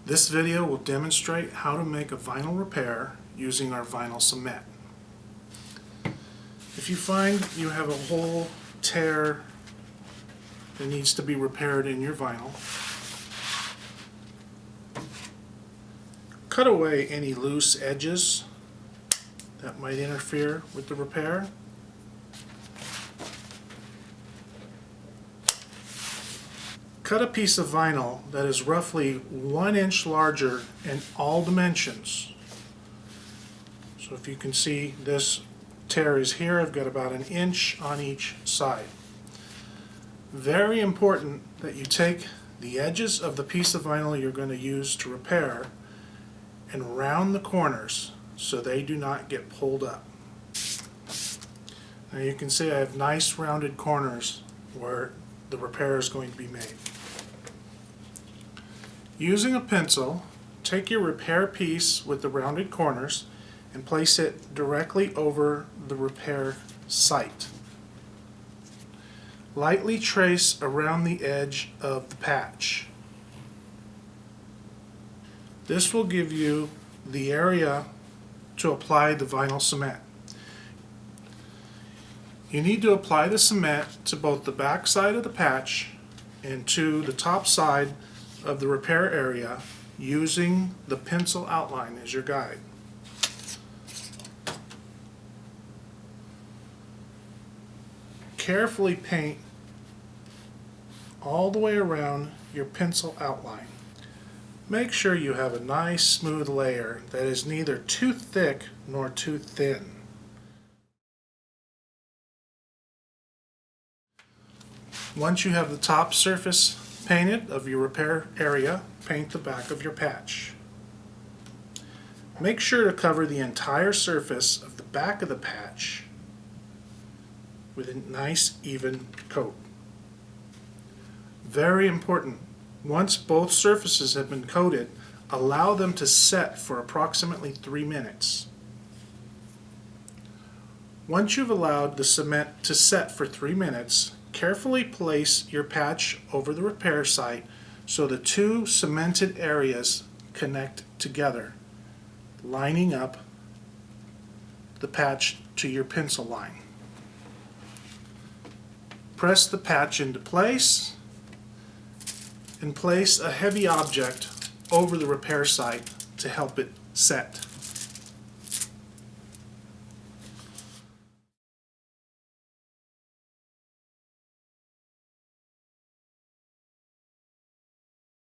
This video will demonstrate how to make a vinyl repair using our vinyl cement. If you find you have a hole, tear that needs to be repaired in your vinyl, cut away any loose edges that might interfere with the repair. Cut a piece of vinyl that is roughly 1 inch larger in all dimensions. So if you can see, this tear is here. I've got about 1 inch on each side. Very important that you take the edges of the piece of vinyl you're going to use to repair and round the corners so they do not get pulled up. Now you can see I have nice rounded corners where the repair is going to be made. Using a pencil, take your repair piece with the rounded corners and place it directly over the repair site. Lightly trace around the edge of the patch. This will give you the area to apply the vinyl cement. You need to apply the cement to both the back side of the patch and to the top side of the repair area using the pencil outline as your guide. Carefully paint all the way around your pencil outline. Make sure you have a nice smooth layer that is neither too thick nor too thin. Once you have the top surface painted of your repair area, paint the back of your patch. Make sure to cover the entire surface of the back of the patch with a nice even coat. Very important, once both surfaces have been coated, allow them to set for approximately 3 minutes. Once you've allowed the cement to set for 3 minutes, carefully place your patch over the repair site so the two cemented areas connect together, lining up the patch to your pencil line. Press the patch into place and place a heavy object over the repair site to help it set.